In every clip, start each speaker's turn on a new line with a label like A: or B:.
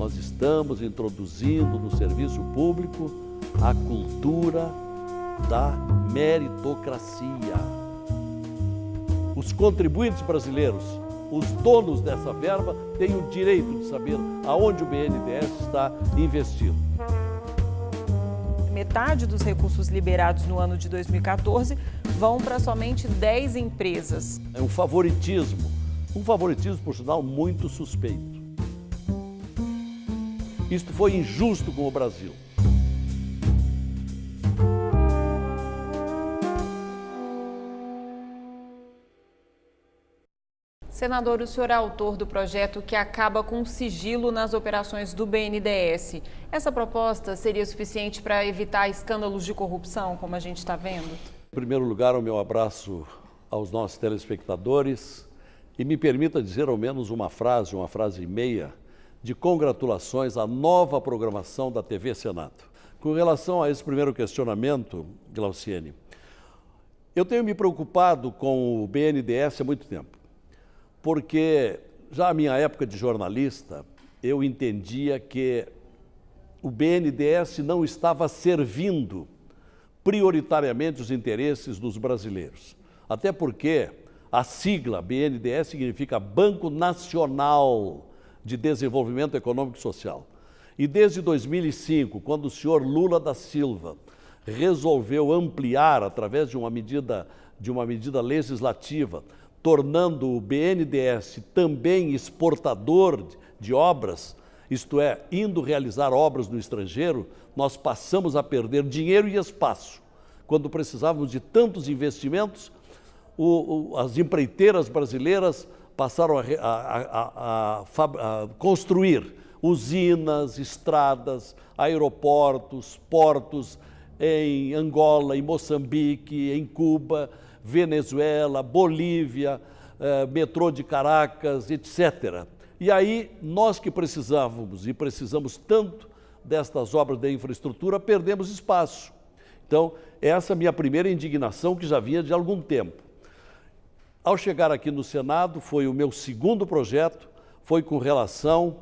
A: Nós estamos introduzindo no serviço público a cultura da meritocracia. Os contribuintes brasileiros, os donos dessa verba, têm o direito de saber aonde o BNDES está investindo.
B: Metade dos recursos liberados no ano de 2014 vão para somente 10 empresas.
A: É um favoritismo, por sinal, muito suspeito. Isto foi injusto com o Brasil.
B: Senador, o senhor é autor do projeto que acaba com o sigilo nas operações do BNDES. Essa proposta seria suficiente para evitar escândalos de corrupção, como a gente está vendo?
A: Em primeiro lugar, o meu abraço aos nossos telespectadores e me permita dizer ao menos uma frase e meia, de congratulações à nova programação da TV Senado. Com relação a esse primeiro questionamento, Glauciene, eu tenho me preocupado com o BNDES há muito tempo, porque já na minha época de jornalista, eu entendia que o BNDES não estava servindo prioritariamente os interesses dos brasileiros. Até porque a sigla BNDES significa Banco Nacional de Desenvolvimento Econômico e Social. E desde 2005, quando o senhor Lula da Silva resolveu ampliar, através de uma medida legislativa, tornando o BNDES também exportador de obras, isto é, indo realizar obras no estrangeiro, nós passamos a perder dinheiro e espaço. Quando precisávamos de tantos investimentos, as empreiteiras brasileiras passaram a construir usinas, estradas, aeroportos, portos em Angola, em Moçambique, em Cuba, Venezuela, Bolívia, metrô de Caracas, etc. E aí, nós que precisávamos e precisamos tanto destas obras de infraestrutura, perdemos espaço. Então, essa é a minha primeira indignação, que já vinha de algum tempo. Ao chegar aqui no Senado, foi o meu segundo projeto, foi com relação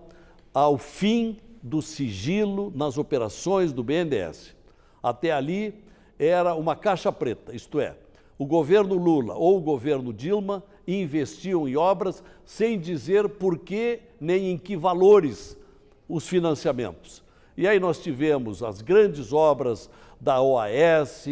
A: ao fim do sigilo nas operações do BNDES. Até ali era uma caixa preta, isto é, o governo Lula ou o governo Dilma investiam em obras sem dizer por que nem em que valores os financiamentos. E aí nós tivemos as grandes obras da OAS,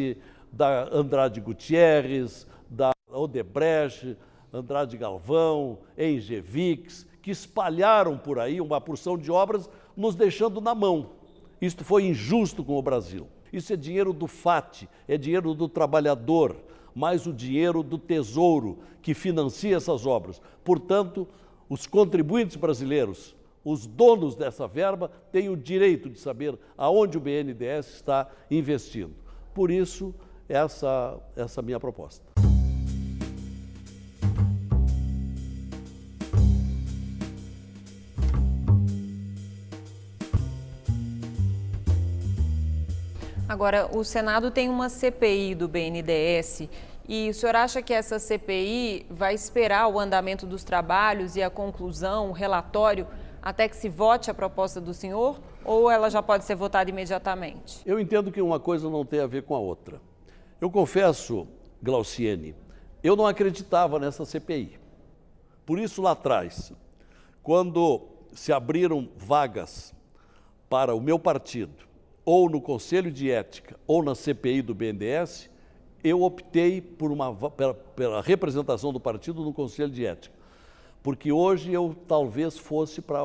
A: da Andrade Gutierrez, da Odebrecht, Andrade Galvão, Engevix, que espalharam por aí uma porção de obras, nos deixando na mão. Isto foi injusto com o Brasil. Isso é dinheiro do FAT, é dinheiro do trabalhador, mais o dinheiro do Tesouro que financia essas obras. Portanto, os contribuintes brasileiros, os donos dessa verba, têm o direito de saber aonde o BNDES está investindo. Por isso, essa minha proposta.
B: Agora, o Senado tem uma CPI do BNDES e o senhor acha que essa CPI vai esperar o andamento dos trabalhos e a conclusão, o relatório, até que se vote a proposta do senhor, ou ela já pode ser votada imediatamente?
A: Eu entendo que uma coisa não tem a ver com a outra. Eu confesso, Glauciene, eu não acreditava nessa CPI. Por isso, lá atrás, quando se abriram vagas para o meu partido, ou no Conselho de Ética, ou na CPI do BNDES, eu optei pela representação do partido no Conselho de Ética, porque hoje eu talvez fosse para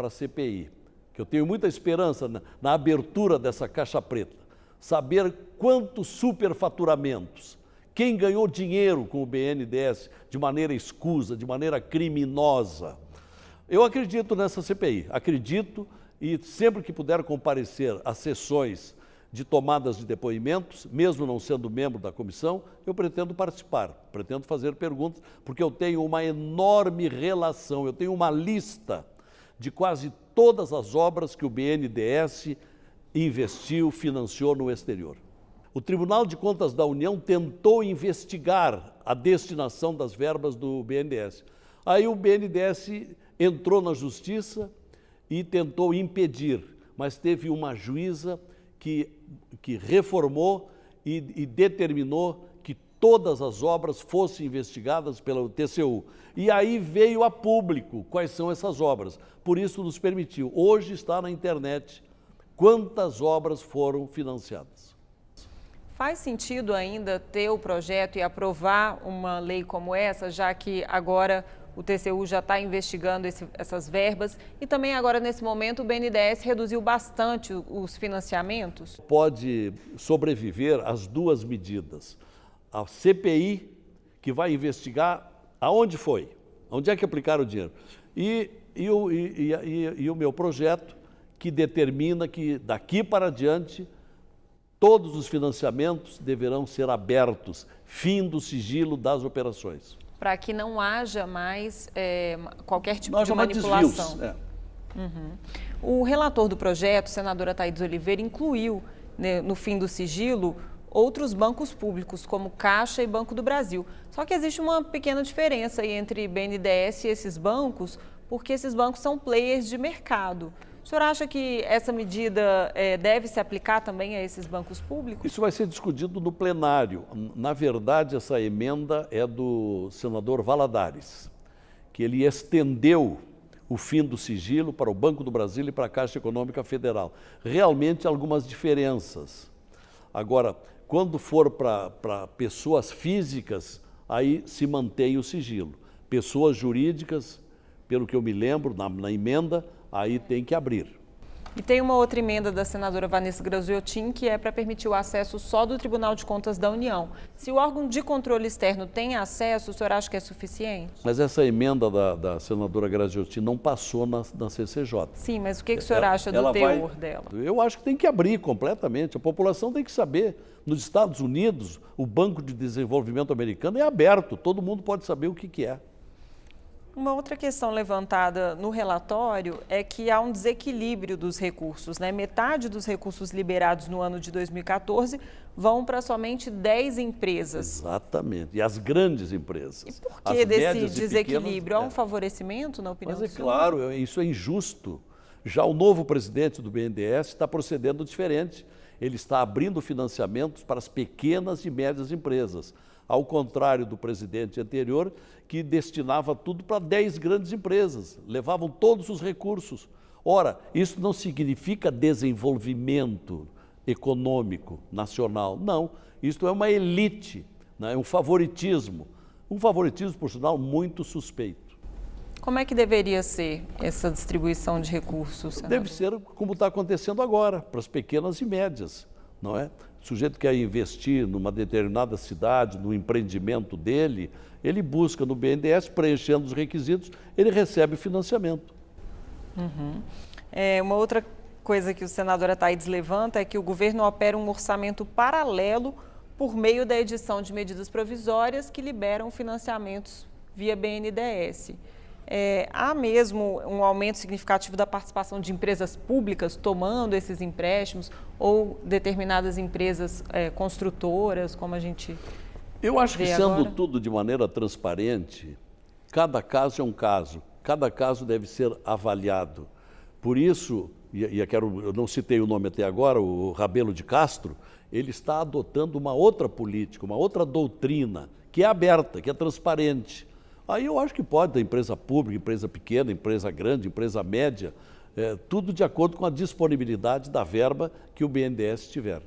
A: a CPI, que eu tenho muita esperança na abertura dessa caixa preta, saber quantos superfaturamentos, quem ganhou dinheiro com o BNDES de maneira escusa, de maneira criminosa. Eu acredito nessa CPI, acredito, e sempre que puder comparecer às sessões de tomadas de depoimentos, mesmo não sendo membro da comissão, eu pretendo participar, pretendo fazer perguntas, porque eu tenho uma enorme relação, eu tenho uma lista de quase todas as obras que o BNDES investiu, financiou no exterior. O Tribunal de Contas da União tentou investigar a destinação das verbas do BNDES. Aí o BNDES entrou na Justiça e tentou impedir, mas teve uma juíza que reformou e determinou que todas as obras fossem investigadas pelo TCU. E aí veio a público quais são essas obras. Por isso nos permitiu. Hoje está na internet quantas obras foram financiadas.
B: Faz sentido ainda ter o projeto e aprovar uma lei como essa, já que agora o TCU já está investigando essas verbas e também agora, nesse momento, o BNDES reduziu bastante os financiamentos?
A: Pode sobreviver às duas medidas. A CPI, que vai investigar aonde foi, onde é que aplicaram o dinheiro, e o meu projeto, que determina que daqui para adiante todos os financiamentos deverão ser abertos, fim do sigilo das operações.
B: Para que não haja mais qualquer tipo de manipulação.
A: Desvios,
B: O relator do projeto, senadora Thaídes Oliveira, incluiu, né, no fim do sigilo outros bancos públicos, como Caixa e Banco do Brasil. Só que existe uma pequena diferença aí entre BNDES e esses bancos, porque esses bancos são players de mercado. O senhor acha que essa medida deve se aplicar também a esses bancos públicos?
A: Isso vai ser discutido no plenário. Na verdade, essa emenda é do senador Valadares, que ele estendeu o fim do sigilo para o Banco do Brasil e para a Caixa Econômica Federal. Realmente, algumas diferenças. Agora, quando for para pessoas físicas, aí se mantém o sigilo. Pessoas jurídicas, pelo que eu me lembro, na emenda, aí tem que abrir.
B: E tem uma outra emenda da senadora Vanessa Graziotin, que é para permitir o acesso só do Tribunal de Contas da União. Se o órgão de controle externo tem acesso, o senhor acha que é suficiente?
A: Mas essa emenda da senadora Graziotin não passou na CCJ.
B: Sim, mas o que o senhor acha do teor dela?
A: Eu acho que tem que abrir completamente. A população tem que saber. Nos Estados Unidos, o Banco de Desenvolvimento Americano é aberto. Todo mundo pode saber o que é.
B: Uma outra questão levantada no relatório é que há um desequilíbrio dos recursos, né? Metade dos recursos liberados no ano de 2014 vão para somente 10 empresas.
A: Exatamente, e as grandes empresas.
B: E por que desse desequilíbrio?
A: Pequenas,
B: há um favorecimento, na opinião do senhor?
A: Mas claro, isso é injusto. Já o novo presidente do BNDES está procedendo diferente. Ele está abrindo financiamentos para as pequenas e médias empresas, ao contrário do presidente anterior, que destinava tudo para 10 grandes empresas, levavam todos os recursos. Ora, isso não significa desenvolvimento econômico nacional, não. Isto é uma elite, né? É um favoritismo, por sinal, muito suspeito.
B: Como é que deveria ser essa distribuição de recursos, senador?
A: Deve ser como está acontecendo agora, para as pequenas e médias, não é? O sujeito quer investir numa determinada cidade, no empreendimento dele, ele busca no BNDES, preenchendo os requisitos, ele recebe financiamento.
B: Uma outra coisa que o senador Thaídes levanta é que o governo opera um orçamento paralelo por meio da edição de medidas provisórias que liberam financiamentos via BNDES. Há mesmo um aumento significativo da participação de empresas públicas tomando esses empréstimos ou determinadas empresas construtoras, como a gente
A: Eu acho que
B: vê
A: sendo
B: agora?
A: tudo de maneira transparente, cada caso é um caso, cada caso deve ser avaliado. Por isso, eu não citei o nome até agora, o Rabelo de Castro, ele está adotando uma outra política, uma outra doutrina, que é aberta, que é transparente. Aí eu acho que pode ter empresa pública, empresa pequena, empresa grande, empresa média, tudo de acordo com a disponibilidade da verba que o BNDES tiver.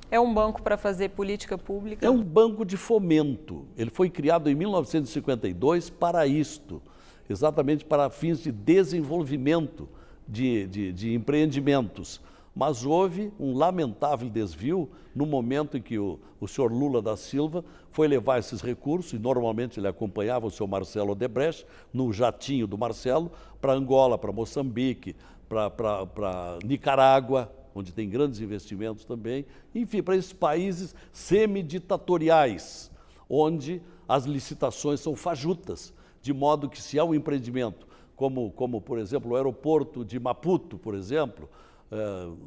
B: É um banco para fazer política pública?
A: É um banco de fomento. Ele foi criado em 1952 para isto, exatamente para fins de desenvolvimento de empreendimentos. Mas houve um lamentável desvio no momento em que o senhor Lula da Silva foi levar esses recursos, e normalmente ele acompanhava o senhor Marcelo Odebrecht, no jatinho do Marcelo, para Angola, para Moçambique, para Nicarágua, onde tem grandes investimentos também, enfim, para esses países semiditatoriais, onde as licitações são fajutas, de modo que se há um empreendimento, como por exemplo, o aeroporto de Maputo, por exemplo,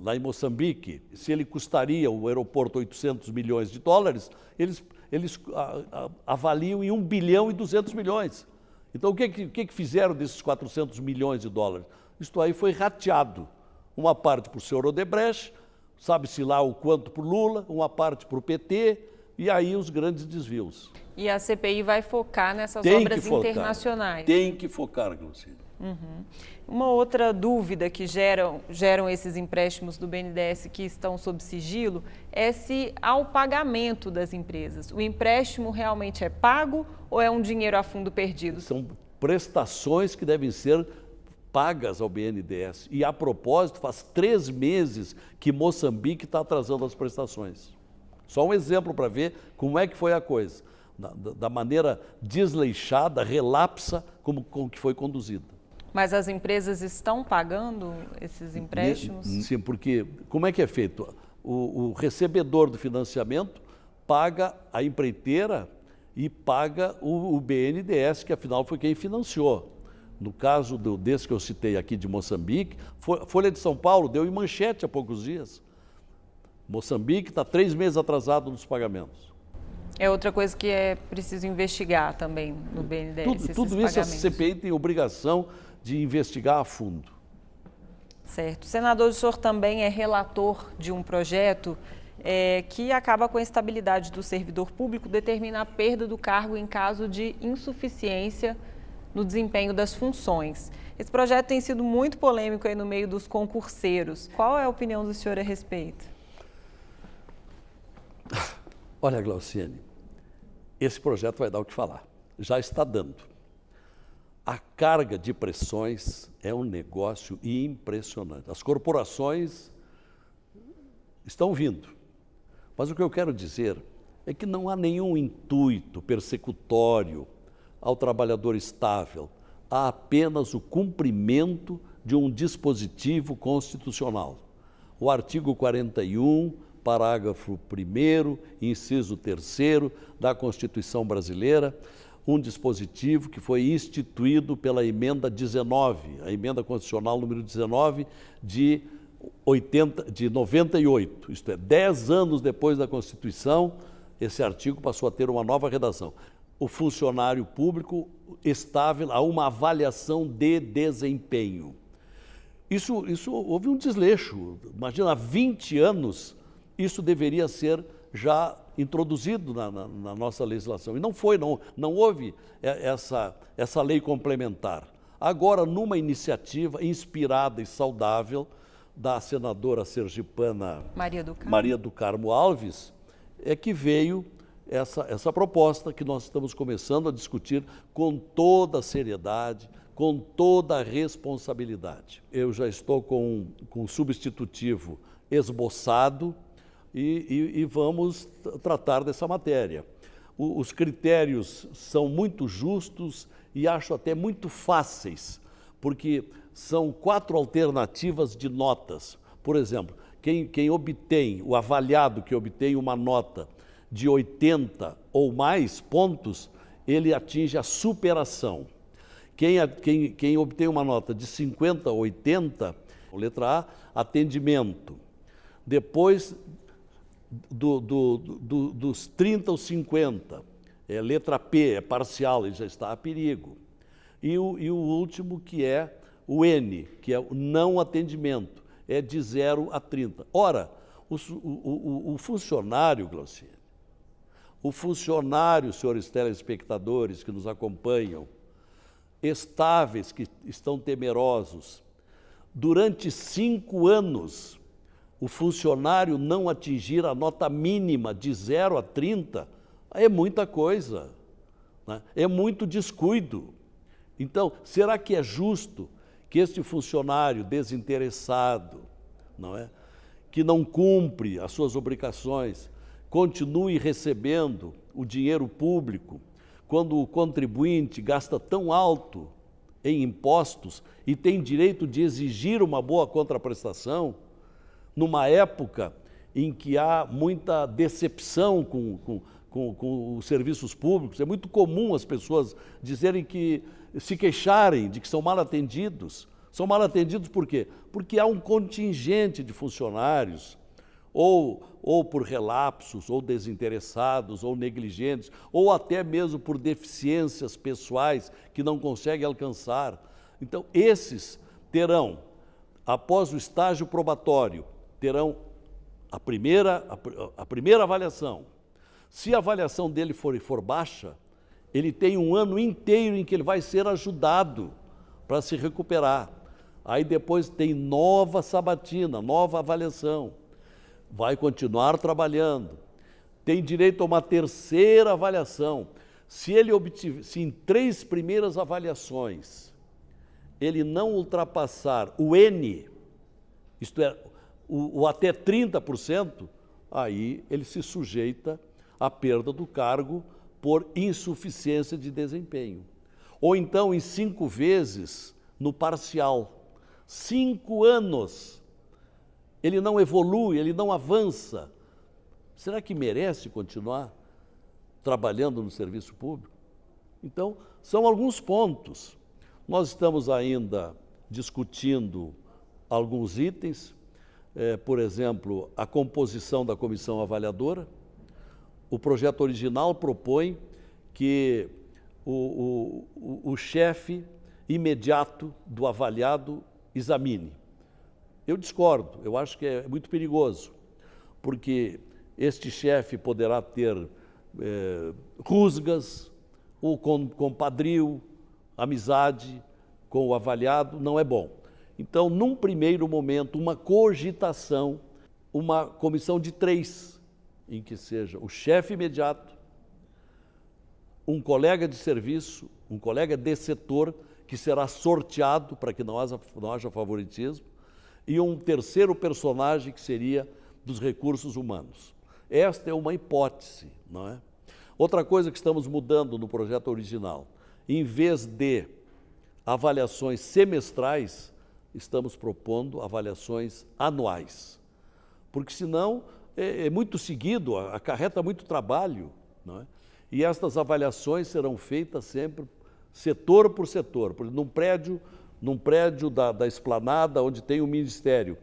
A: lá em Moçambique, se ele custaria o aeroporto 800 milhões de dólares, eles avaliam em 1 bilhão e 200 milhões. Então, o que fizeram desses 400 milhões de dólares? Isto aí foi rateado. Uma parte para o senhor Odebrecht, sabe-se lá o quanto para o Lula, uma parte para o PT, e aí os grandes desvios.
B: E a CPI vai focar nessas
A: Tem
B: obras
A: que focar,
B: internacionais.
A: Tem que focar, Glaucine.
B: Uma outra dúvida que geram esses empréstimos do BNDES que estão sob sigilo é se há o pagamento das empresas. O empréstimo realmente é pago ou é um dinheiro a fundo perdido?
A: São prestações que devem ser pagas ao BNDES. E, a propósito, faz 3 meses que Moçambique está atrasando as prestações. Só um exemplo para ver como é que foi a coisa. Da maneira desleixada, relapsa, com que foi conduzida.
B: Mas as empresas estão pagando esses empréstimos?
A: Sim, porque como é que é feito? O recebedor do financiamento paga a empreiteira e paga o BNDES, que afinal foi quem financiou. No caso desse que eu citei aqui de Moçambique, Folha de São Paulo deu em manchete há poucos dias. Moçambique está 3 meses atrasado nos pagamentos.
B: É outra coisa que é preciso investigar também no BNDES.
A: Tudo isso a CPI tem obrigação de investigar a fundo.
B: Certo. Senador, o senhor também é relator de um projeto que acaba com a estabilidade do servidor público, determina a perda do cargo em caso de insuficiência no desempenho das funções. Esse projeto tem sido muito polêmico aí no meio dos concurseiros. Qual é a opinião do senhor a respeito?
A: Olha, Glauciane, esse projeto vai dar o que falar. Já está dando. A carga de pressões é um negócio impressionante. As corporações estão vindo. Mas o que eu quero dizer é que não há nenhum intuito persecutório ao trabalhador estável. Há apenas o cumprimento de um dispositivo constitucional. O artigo 41, parágrafo 1º, inciso 3º da Constituição Brasileira, um dispositivo que foi instituído pela emenda 19, a emenda constitucional número 19 de 98, isto é, 10 anos depois da Constituição, esse artigo passou a ter uma nova redação. O funcionário público estável a uma avaliação de desempenho. Isso houve um desleixo. Imagina, há 20 anos isso deveria ser já introduzido na nossa legislação. E não foi, não houve essa lei complementar. Agora, numa iniciativa inspirada e saudável da senadora sergipana Maria do Carmo Alves, é que veio essa proposta que nós estamos começando a discutir com toda a seriedade, com toda a responsabilidade. Eu já estou com um substitutivo esboçado e vamos tratar dessa matéria. Os critérios são muito justos e acho até muito fáceis, porque são 4 alternativas de notas. Por exemplo, quem obtém, o avaliado que obtém uma nota de 80 ou mais pontos, ele atinge a superação. Quem obtém uma nota de 50 ou 80, letra A, atendimento. Depois, dos 30 aos 50, letra P, é parcial, ele já está a perigo. E o último, que é o N, que é o não atendimento, é de 0 a 30. Ora, o funcionário, Glauciane, o funcionário, senhores telespectadores que nos acompanham, estáveis, que estão temerosos, durante 5 anos, o funcionário não atingir a nota mínima de 0 a 30, é muita coisa, né? É muito descuido. Então, será que é justo que este funcionário desinteressado, não é, que não cumpre as suas obrigações, continue recebendo o dinheiro público quando o contribuinte gasta tão alto em impostos e tem direito de exigir uma boa contraprestação, numa época em que há muita decepção com os serviços públicos? É muito comum as pessoas dizerem que, se queixarem de que são mal atendidos. São mal atendidos por quê? Porque há um contingente de funcionários, ou por relapsos, ou desinteressados, ou negligentes, ou até mesmo por deficiências pessoais que não conseguem alcançar. Então, esses terão, após o estágio probatório, terão a primeira avaliação. Se a avaliação dele for baixa, ele tem um ano inteiro em que ele vai ser ajudado para se recuperar. Aí depois tem nova sabatina, nova avaliação. Vai continuar trabalhando. Tem direito a uma terceira avaliação. Se em 3 primeiras avaliações ele não ultrapassar o N, isto é, o até 30%, aí ele se sujeita à perda do cargo por insuficiência de desempenho. Ou então em 5 vezes no parcial. 5 anos. Ele não evolui, ele não avança. Será que merece continuar trabalhando no serviço público? Então, são alguns pontos. Nós estamos ainda discutindo alguns itens, por exemplo, a composição da comissão avaliadora. O projeto original propõe que o chefe imediato do avaliado examine. Eu discordo, eu acho que é muito perigoso, porque este chefe poderá ter rusgas ou compadrio, amizade com o avaliado, não é bom. Então, num primeiro momento, uma cogitação, uma comissão de 3, em que seja o chefe imediato, um colega de serviço, um colega de setor, que será sorteado para que não haja favoritismo, e um terceiro personagem que seria dos recursos humanos. Esta é uma hipótese, não é? Outra coisa que estamos mudando no projeto original, em vez de avaliações semestrais, estamos propondo avaliações anuais, porque senão é muito seguido, acarreta muito trabalho, não é? E estas avaliações serão feitas sempre setor por setor, porque num prédio da esplanada onde tem o ministério,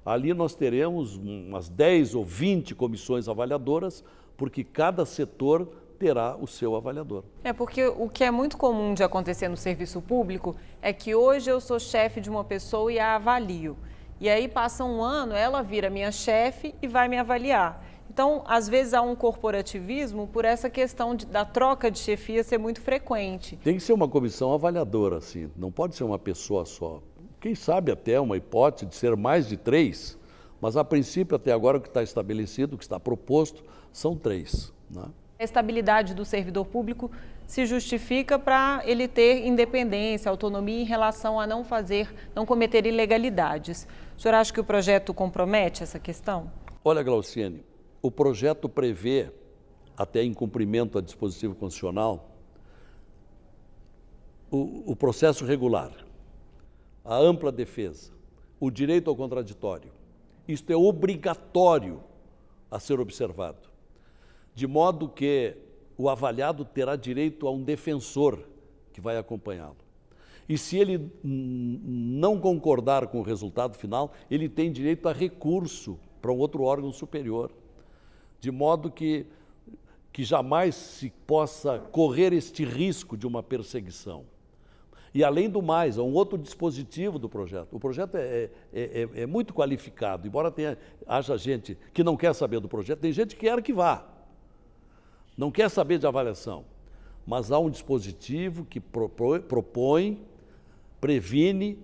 A: ali nós teremos umas 10 ou 20 comissões avaliadoras, porque cada setor terá o seu avaliador.
B: Porque o que é muito comum de acontecer no serviço público é que hoje eu sou chefe de uma pessoa e a avalio. E aí passa um ano, ela vira minha chefe e vai me avaliar. Então, às vezes há um corporativismo por essa questão da troca de chefia ser muito frequente.
A: Tem que ser uma comissão avaliadora, assim, não pode ser uma pessoa só. Quem sabe até uma hipótese de ser mais de 3, mas a princípio, até agora, o que está estabelecido, o que está proposto, são 3, né?
B: A estabilidade do servidor público se justifica para ele ter independência, autonomia em relação a não cometer ilegalidades. O senhor acha que o projeto compromete essa questão?
A: Olha, Glauciane, o projeto prevê, até em cumprimento a dispositivo constitucional, o processo regular, a ampla defesa, o direito ao contraditório. Isto é obrigatório a ser observado, de modo que o avaliado terá direito a um defensor que vai acompanhá-lo. E se ele não concordar com o resultado final, ele tem direito a recurso para um outro órgão superior, de modo que jamais se possa correr este risco de uma perseguição. E, além do mais, há um outro dispositivo do projeto. O projeto é muito qualificado, embora haja gente que não quer saber do projeto, tem gente que quer que vá, não quer saber de avaliação. Mas há um dispositivo que previne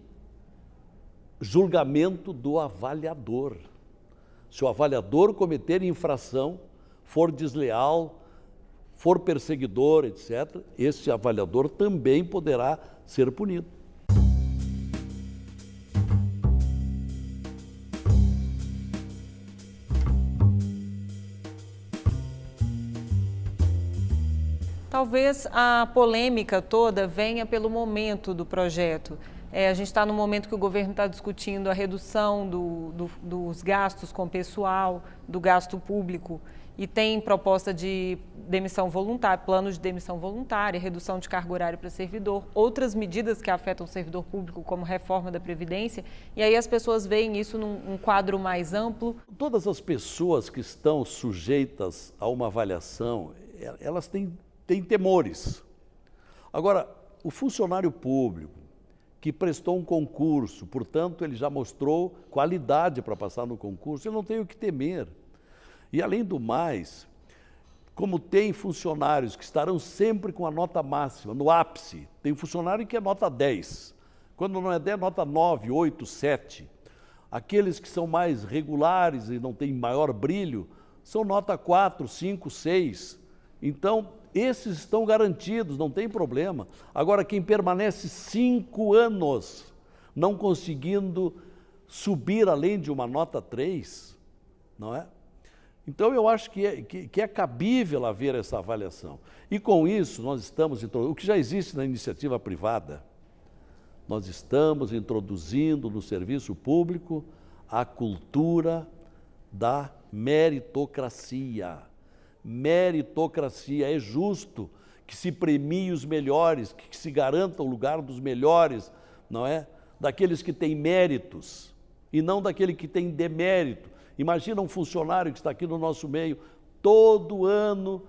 A: julgamento do avaliador. Se o avaliador cometer infração, for desleal, for perseguidor, etc., esse avaliador também poderá ser punido.
B: Talvez a polêmica toda venha pelo momento do projeto. A gente está no momento que o governo está discutindo a redução dos gastos com pessoal, do gasto público, e tem proposta de demissão voluntária, plano de demissão voluntária, redução de carga horária para servidor, outras medidas que afetam o servidor público, como reforma da Previdência, e aí as pessoas veem isso num quadro mais amplo.
A: Todas as pessoas que estão sujeitas a uma avaliação, elas têm temores. Agora, o funcionário público que prestou um concurso, portanto, ele já mostrou qualidade para passar no concurso, ele não tem o que temer. E, além do mais, como tem funcionários que estarão sempre com a nota máxima, no ápice, tem funcionário que é nota 10, quando não é 10, nota 9, 8, 7. Aqueles que são mais regulares e não têm maior brilho, são nota 4, 5, 6. Então, esses estão garantidos, não tem problema. Agora, quem permanece 5 anos não conseguindo subir além de uma nota 3, não é? Então, eu acho que é cabível haver essa avaliação. E com isso, nós estamos introduzindo, o que já existe na iniciativa privada, nós estamos introduzindo no serviço público a cultura da meritocracia. Meritocracia, é justo que se premie os melhores, que se garanta o lugar dos melhores, não é? Daqueles que têm méritos e não daquele que tem demérito. Imagina um funcionário que está aqui no nosso meio, todo ano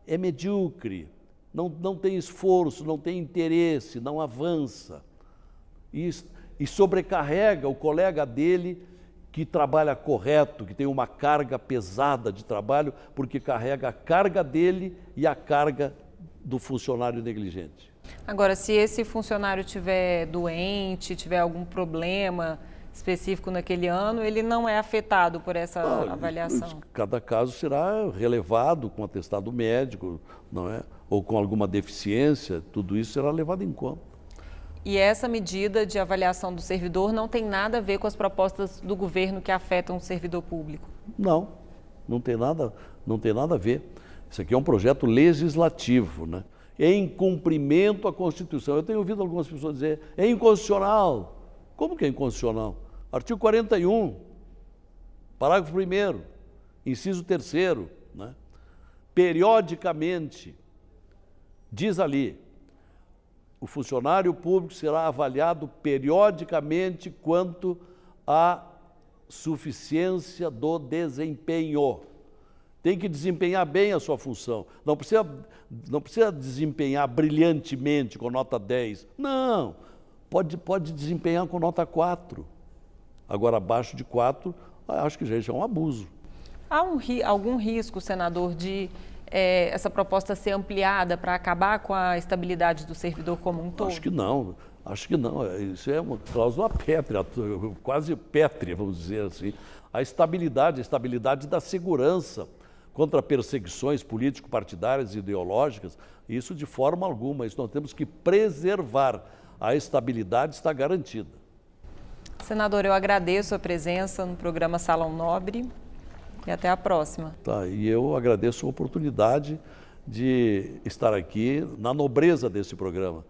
A: é medíocre, não tem esforço, não tem interesse, não avança e sobrecarrega o colega dele que trabalha correto, que tem uma carga pesada de trabalho, porque carrega a carga dele e a carga do funcionário negligente.
B: Agora, se esse funcionário estiver doente, tiver algum problema específico naquele ano, ele não é afetado por essa avaliação?
A: Cada caso será relevado com atestado médico, não é? Ou com alguma deficiência, tudo isso será levado em conta.
B: E essa medida de avaliação do servidor não tem nada a ver com as propostas do governo que afetam o servidor público?
A: Não tem nada a ver. Isso aqui é um projeto legislativo, né? Em cumprimento à Constituição. Eu tenho ouvido algumas pessoas dizer, é inconstitucional. Como que é inconstitucional? Artigo 41, parágrafo 1º, inciso 3º, né? Periodicamente, diz ali, o funcionário público será avaliado periodicamente quanto à suficiência do desempenho. Tem que desempenhar bem a sua função. Não precisa desempenhar brilhantemente com nota 10. Não, pode desempenhar com nota 4. Agora, abaixo de 4, acho que já é um abuso.
B: Há algum risco, senador, de essa proposta ser ampliada para acabar com a estabilidade do servidor como um todo?
A: Acho que não. Isso é uma cláusula pétrea, quase pétrea, vamos dizer assim. A estabilidade da segurança contra perseguições político-partidárias e ideológicas, isso de forma alguma. Isso nós temos que preservar. A estabilidade está garantida.
B: Senador, eu agradeço a presença no programa Salão Nobre e até a próxima.
A: Tá, e eu agradeço a oportunidade de estar aqui na nobreza desse programa.